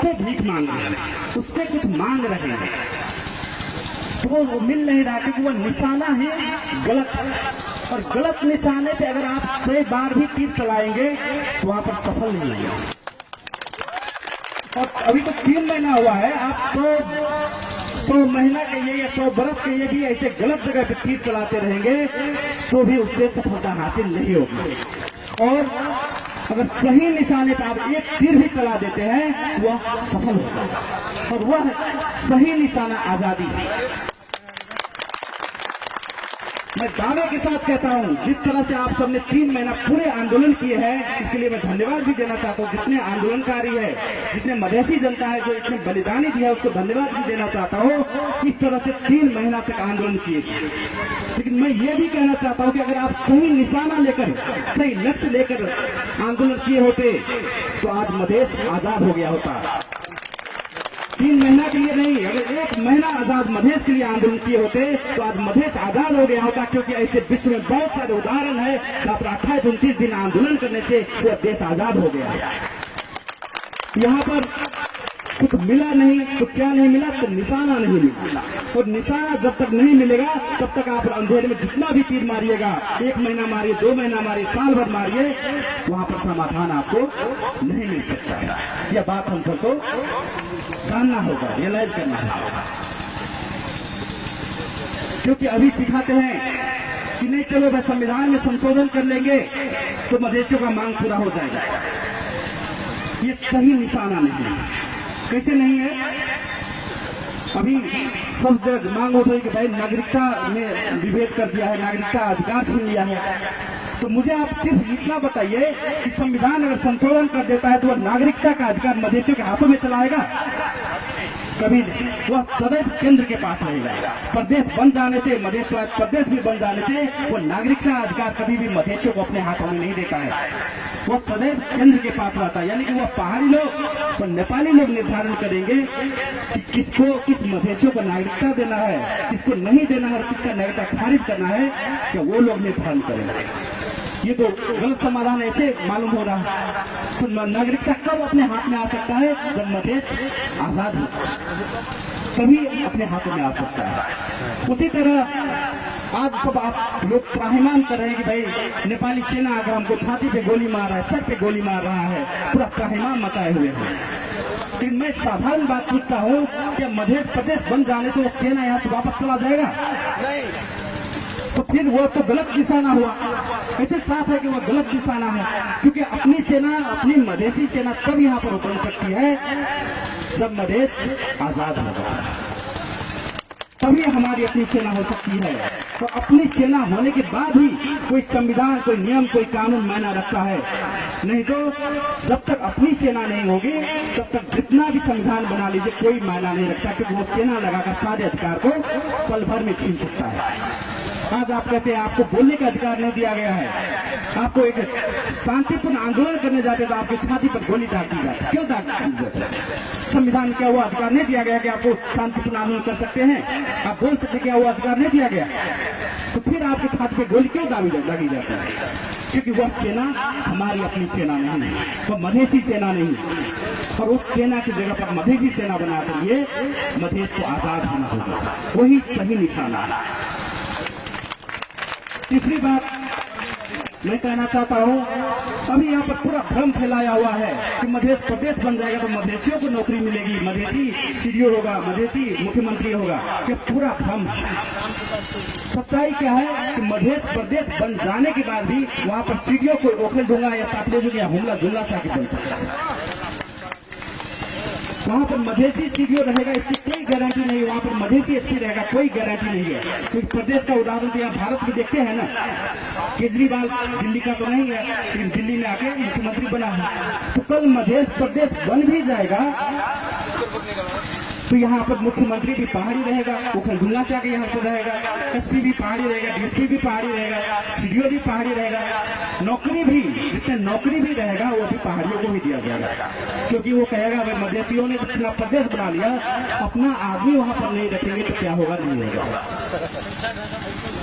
उससे भीख मांग रहे हैं, उससे कुछ मांग रहे हैं, तो वो मिल नहीं रहा क्योंकि वो निशाना है गलत। और गलत निशाने पे अगर आप 100 बार भी तीर चलाएंगे तो वहां पर सफल नहीं होंगे। और अभी तो 3 महीना हुआ है, आप 100 महीना कहिए या 100 बरस कहिए भी ऐसे गलत जगह पे तीर चलाते रहेंगे तो भी उससे सफलता हासिल नहीं होगी। और अगर सही निशाने पर आप एक तीर भी चला देते हैं तो वह सफल होगा, और वह सही निशाना आजादी है। मैं दावे के साथ कहता हूं, जिस तरह से आप सबने 3 महीना पूरे आंदोलन किए हैं, इसके लिए मैं धन्यवाद भी देना चाहता हूं। जितने आंदोलनकारी है, जितने मधेसी जनता है जो इतने बलिदानी दिया है, उसको धन्यवाद भी देना चाहता हूं। इस तरह से 3 महीना तक आंदोलन किए थे। लेकिन मैं ये भी कहना चाहता हूं कि अगर आप सही निशाना लेकर, सही लक्ष्य लेकर आंदोलन किए होते तो आज मधेश आजाद हो गया होता। 3 महीना के लिए नहीं, अगर 1 महीना आजाद मधेश के लिए आंदोलन किए होते तो आज मधेश आजाद हो गया होता। क्योंकि ऐसे विश्व में बहुत सारे उदाहरण है जहां पर 28-29 दिन आंदोलन करने से वह देश आजाद हो गया। यहाँ पर कुछ मिला नहीं तो क्या नहीं मिला, तो निशाना नहीं मिला। और निशाना जब तक नहीं मिलेगा तब तक आप अंधेरे में जितना भी तीर मारिएगा, 1 महीना मारिए, 2 महीना मारिए, साल भर मारिए, वहां पर समाधान आपको नहीं मिल सकता है। यह बात हम सबको जानना होगा, रियलाइज करना होगा। क्योंकि अभी सिखाते हैं कि नहीं चलो भाई संविधान में संशोधन कर लेंगे तो मधेसियों का मांग पूरा हो जाएगा। ये सही निशाना नहीं है। कैसे नहीं है? अभी सब जगह मांग उठ रही कि भाई नागरिकता में विभेद कर दिया है, नागरिकता अधिकार छीन लिया है। तो मुझे आप सिर्फ इतना बताइए कि संविधान अगर संशोधन कर देता है तो वह नागरिकता का अधिकार मधेसियों के हाथों में चलाएगा? कभी नहीं। वह सदैव केंद्र के पास रहेगा। प्रदेश बन जाने से, मधेश प्रदेश भी बन जाने से वह नागरिकता अधिकार कभी भी मधेसियों को अपने हाथों में नहीं देता है। वह सदैव केंद्र के पास रहता है। यानी कि वह पहाड़ी लोग और नेपाली लोग निर्धारण करेंगे कि किसको, किस मधेसियों को नागरिकता देना है, किसको नहीं देना है, किसका नागरिकता खारिज करना है, क्या वो लोग निर्धारण करेंगे। ये तो गलत समाधान ऐसे मालूम हो रहा है। तो नागरिकता कब अपने हाथ में आ सकता है? जब मधेश आजाद हो तभी अपने हाथों में आ सकता है। उसी तरह आज सब आप लोग त्राहिमाम कर रहे हैं कि भाई नेपाली सेना अगर हमको छाती पे गोली मार रहा है, सर पे गोली मार रहा है, पूरा त्राहिमाम मचाए हुए हैं। लेकिन मैं साधारण बात पूछता हूँ, क्या मध्य प्रदेश बन जाने से वो सेना यहाँ से वापस चला जाएगा? नहीं। तो फिर वो तो गलत निशाना हुआ। ऐसे साफ है कि वह गलत निशाना है, क्योंकि अपनी सेना, अपनी मधेसी सेना तब यहाँ पर उतर सकती है जब मधेश आजाद होगा, तभी हमारी अपनी सेना हो सकती है। तो अपनी सेना होने के बाद ही कोई संविधान, कोई नियम, कोई कानून मायना रखता है। नहीं तो जब तक अपनी सेना नहीं होगी तब तक जितना भी संविधान बना लीजिए कोई मायना नहीं रखता, क्योंकि वो सेना लगाकर सारे अधिकार को पल भर में छीन सकता है। आज आप कहते हैं आपको बोलने का अधिकार नहीं दिया गया है, आपको एक शांतिपूर्ण आंदोलन करने जाते तो आपकी छाती पर गोली दाग दी जाती। क्यों दाग दी जाती? संविधान क्या वो अधिकार नहीं दिया गया कि आपको शांतिपूर्ण आंदोलन कर सकते हैं, आप बोल सकते, क्या वो अधिकार नहीं दिया गया? तो फिर आपकी छाती पर गोली क्यों दागी जाती है? क्योंकि वह सेना हमारी अपनी सेना नहीं है, वह मधेसी सेना नहीं। और उस सेना की जगह पर मधेसी सेना बना कर लिए मधेश को आजाद होना होगा, वही सही निशाना है। तीसरी बात मैं कहना चाहता हूँ, अभी यहाँ पर पूरा भ्रम फैलाया हुआ है कि मध्य प्रदेश बन जाएगा तो मधेसियों को नौकरी मिलेगी, मधेसी सीडीओ होगा, मधेसी मुख्यमंत्री होगा। क्या पूरा भ्रम है। सच्चाई क्या है कि मध्य प्रदेश बन जाने के बाद भी वहाँ पर सीडीओ को ओखल ढूंगा या तापलेजू या हुमला जुमला सा बन सकता है। वहाँ पर मधेसी सीडीओ रहेगा इसकी कोई गारंटी नहीं, वहाँ पर मधेसी एसपी रहेगा कोई गारंटी नहीं है। क्योंकि प्रदेश का उदाहरण तो यहाँ भारत में देखते हैं ना, केजरीवाल दिल्ली का तो नहीं है लेकिन दिल्ली में आके मुख्यमंत्री बना है। तो कल मध्य प्रदेश बन भी जाएगा तो यहाँ पर मुख्यमंत्री भी पहाड़ी रहेगा, वो खरगुल्ला से आके यहाँ पर रहेगा, एसपी भी पहाड़ी रहेगा, डीएसपी भी पहाड़ी रहेगा, सीडीओ भी पहाड़ी रहेगा। नौकरी भी, जितने नौकरी भी रहेगा वो भी पहाड़ियों को भी दिया जाएगा, क्योंकि वो कहेगा भाई मधेसियों ने अपना प्रदेश बना लिया, अपना आदमी वहाँ पर नहीं रखेंगे तो क्या होगा, नहीं होगा।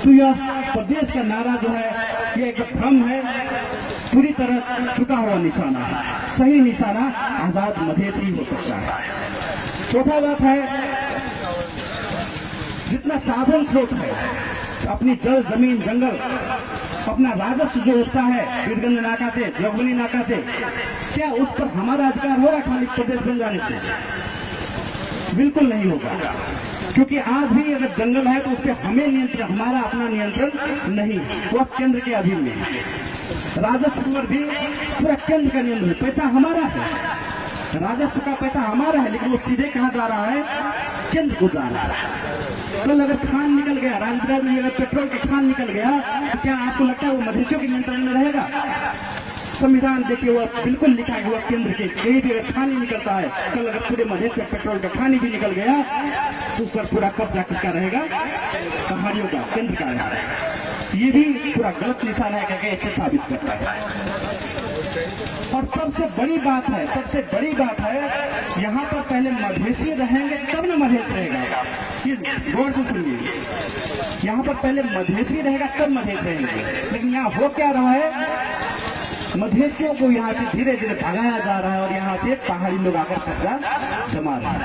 तो यह प्रदेश का नारा जो है ये एक भ्रम है। पूरी तरह झुका हुआ निशाना है। सही निशाना आजाद मधेश ही हो सकता है। चौथा बात है, जितना साधन स्रोत है, अपनी जल जमीन जंगल, अपना राजस्व जो उठता है वीरगंज नाका से, जोगबनी नाका से, क्या उस पर हमारा अधिकार होगा खाली प्रदेश बन जाने से? बिल्कुल नहीं होगा, क्योंकि आज भी अगर जंगल है तो उस पर हमें नियंत्रण, हमारा अपना नियंत्रण नहीं, वह केंद्र के अधीन में है। राजस्व पर भी पूरा केंद्र का नियंत्रण, पैसा हमारा है, राजस्व का पैसा हमारा है, लेकिन वो सीधे कहाँ जा रहा है? केंद्र को जा रहा है। कल अगर खान निकल गया, राजनगर में अगर पेट्रोल का खान निकल गया, तो क्या आपको लगता है वो मधेशियों के नियंत्रण में रहेगा? संविधान देखिए, वह बिल्कुल लिखा है, वह केंद्र के, कहीं भी अगर खानी निकलता है, कल अगर पूरे मधेश में पेट्रोल का खानी भी निकल गया तो उस पर पूरा कब्जा किसका रहेगा? पहाड़ियों का, केंद्र का रहेगा। ये भी पूरा गलत निशाना है करके ऐसे साबित करता है। और सबसे बड़ी बात है, सबसे बड़ी बात है, यहाँ पर पहले मधेसी रहेंगे तब न मधेश रहेगा। गौर से सुनिए, यहाँ पर पहले मधेसी रहेगा तब मधेश रहेंगे, लेकिन यहाँ हो क्या रहा है? मधेसियों को यहाँ से धीरे धीरे भगाया जा रहा है और यहाँ से पहाड़ी लोग आकर कब्जा जमा रहे हैं।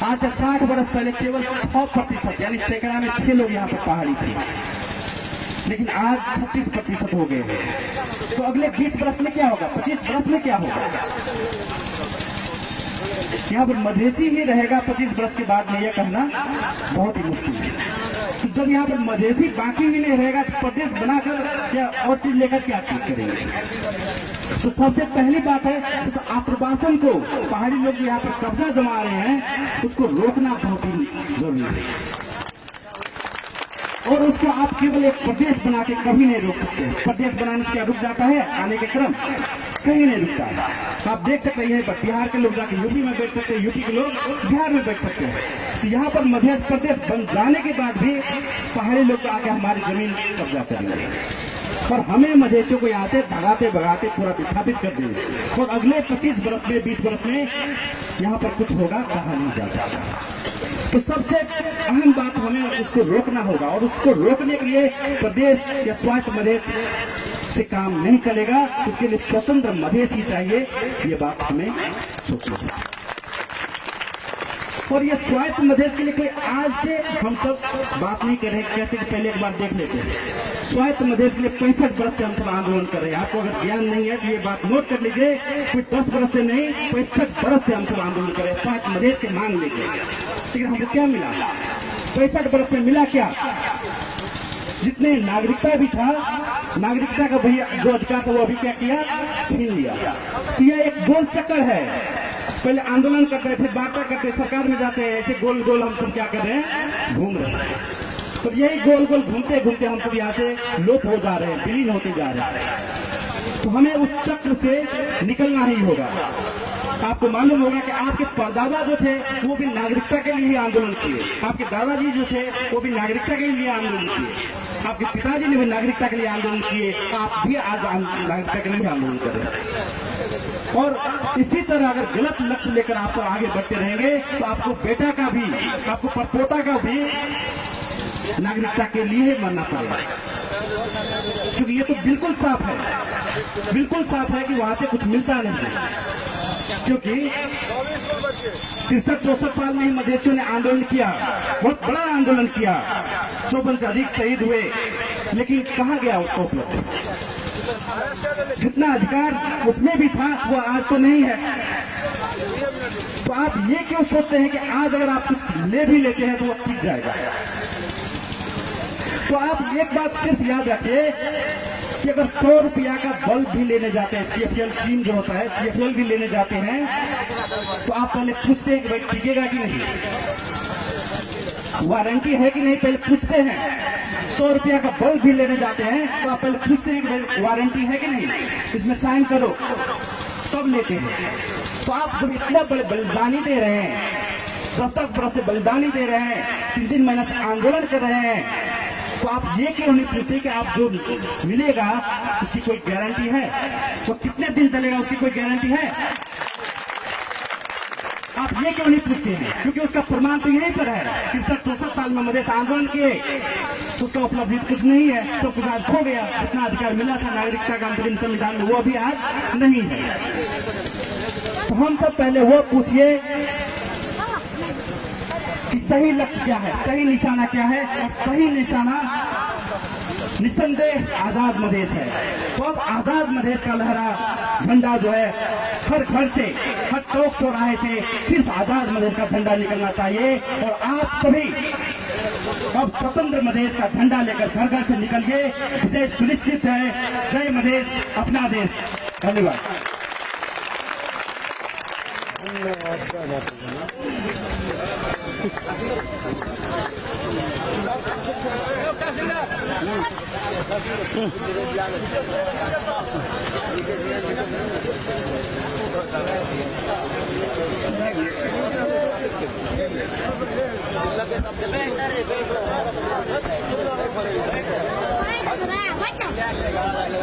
आज से 60 वर्ष पहले केवल 6% यानी सैकड़ा में 6 लोग यहाँ पर पहाड़ी थे, लेकिन आज 36% हो गए हैं। तो अगले 20 वर्ष में क्या होगा? 25 वर्ष में क्या होगा? यहाँ पर मधेसी ही रहेगा 25 वर्ष के बाद में, यह कहना बहुत ही मुश्किल है। तो जब यहाँ पर मधेसी बाकी ही नहीं रहेगा तो प्रदेश बनाकर या और चीज लेकर क्या ठीक करेंगे? तो सबसे पहली बात है, उस आप्रवासन को, पहाड़ी लोग जो यहाँ पर कब्जा जमा रहे हैं, उसको रोकना बहुत ही जरूरी है। और उसको आप केवल एक प्रदेश बना के कभी नहीं रोक सकते। प्रदेश बनाने से क्या रुक जाता है? आने के क्रम कहीं नहीं रुकता है। आप देख सकते हैं बिहार के लोग जाके यूपी में बैठ सकते हैं, यूपी के लोग बिहार में बैठ सकते हैं। तो यहाँ पर मध्य प्रदेश बन जाने के बाद भी पहाड़ी लोग आके हमारी जमीन कब्जा करेंगे और हमें मधेसियों को यहाँ से भगाते भगाते पूरा विस्थापित कर देंगे। और अगले 25 वर्ष में, 20 वर्ष में यहाँ पर कुछ होगा, कहा नहीं जा सकता। तो सबसे अहम बात, हमें उसको रोकना होगा, और उसको रोकने के लिए प्रदेश या स्वायत्त मधेश से काम नहीं चलेगा। उसके लिए स्वतंत्र मधेश ही चाहिए, ये बात हमें सोचनी है। और ये स्वायत्त मधेश के लिए कोई आज से हम सब बात नहीं कर रहे, कहते कि पहले एक बार देख लेते हैं। स्वायत्त मधेश के लिए 65 वर्ष से हम सब आंदोलन कर रहे हैं। आपको अगर ज्ञान नहीं है तो ये बात नोट कर लीजिए, कोई 10 वर्ष से नहीं, 65 वर्ष से हम सब आंदोलन कर रहे हैं स्वायत्त मधेश के मांग लेके। लेकिन हमको क्या मिला? 65 वर्ष में मिला क्या? जितने नागरिकता भी था, नागरिकता का भैया जो अधिकार था वो अभी क्या किया? छीन लिया। तो यह एक गोल चक्कर है। पहले आंदोलन करते थे, वार्ता करते, सरकार में जाते हैं, ऐसे गोल गोल हम सब क्या कर रहे हैं? घूम रहे हैं। तो यही गोल गोल घूमते घूमते हम सब यहाँ से लोप हो जा रहे हैं, विलीन होते जा रहे हैं। तो हमें उस चक्र से निकलना ही होगा। आपको मालूम होगा कि आपके परदादा जो थे वो भी नागरिकता के लिए ही आंदोलन किए, आपके दादाजी जो थे वो भी नागरिकता के लिए आंदोलन किए, आपके पिताजी ने भी नागरिकता के लिए आंदोलन किए, आप भी आज नागरिकता के लिए आंदोलन कर रहे हैं। और इसी तरह अगर गलत लक्ष्य लेकर आप सब आगे बढ़ते रहेंगे तो आपको बेटा का भी, आपको परपोता का भी नागरिकता के लिए मरना पड़ेगा। क्योंकि ये तो बिल्कुल साफ है, बिल्कुल साफ है कि वहां से कुछ मिलता नहीं है। क्योंकि 63-64 साल में ही मधेसियों ने आंदोलन किया, बहुत बड़ा आंदोलन किया, 54 से अधिक शहीद हुए, लेकिन कहा गया उसको उपलब्ध? जितना अधिकार उसमें भी था वो आज तो नहीं है। तो आप ये क्यों सोचते हैं कि आज अगर आप कुछ ले भी लेते हैं तो वो टिक जाएगा? तो आप एक बात सिर्फ याद रखिए कि अगर 100 रुपया का बल्ब भी लेने जाते हैं, CFL चीन जो होता है, CFL भी लेने जाते हैं, तो आप पहले पूछते हैं कि भाई टिकेगा कि नहीं, वारंटी है कि नहीं, पहले पूछते हैं। 100 रुपया का बल्ब भी लेने जाते हैं तो आप पहले पूछते हैं कि भाई वारंटी है कि नहीं, इसमें साइन करो, तब लेते हैं। तो आप जब इतना बड़े बलिदानी दे रहे हैं, 10-10 वर्ष से बलिदानी दे रहे हैं, 3-3 महीने से आंदोलन कर रहे हैं, तो आप ये क्यों नहीं पूछते कि आप जो मिलेगा उसकी कोई गारंटी है? वो कितने दिन चलेगा उसकी कोई गारंटी है? आप ये क्यों नहीं पूछते हैं? क्योंकि उसका प्रमाण तो यहीं पर है। 63-64 साल में मधेश आंदोलन किए, उसका उपलब्धि कुछ नहीं है, सब कुछ आज खो गया। जितना अधिकार मिला था नागरिकता का अंतरिम संविधान में, वो भी आज नहीं है। तो हम सब पहले वो पूछिए कि सही लक्ष्य क्या है, सही निशाना क्या है। और सही निशाना निस्संदेह आजाद मधेश है। तो अब आजाद मधेश का लहरा झंडा जो है हर घर से, हर चौक चौराहे से सिर्फ आजाद मधेश का झंडा निकलना चाहिए। और आप सभी अब स्वतंत्र मधेश का झंडा लेकर घर घर से निकलिए। विजय सुनिश्चित है। जय मधेश, अपना देश। धन्यवाद।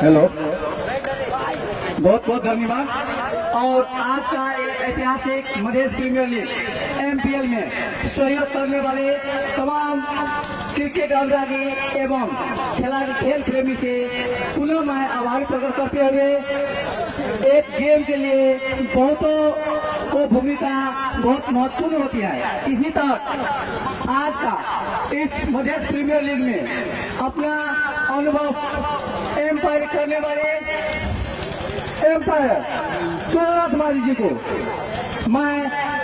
हेलो, बहुत बहुत धन्यवाद। और आज का ऐतिहासिक मधेश प्रीमियर लीग MPL में सहयोग करने वाले तमाम क्रिकेट अनुरागी एवं खिलाड़ी, खेल प्रेमी से पुनः मैं आभार प्रकट करते हुए एक गेम के लिए बहुतों को भूमिका बहुत महत्वपूर्ण होती है। इसी तरह आज का इस मधेश प्रीमियर लीग में अपना अनुभव एम्पायर करने वाले एम्पायर चोरनाथ माझी जी को मैं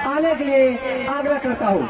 आने के लिए आग्रह करता हूँ।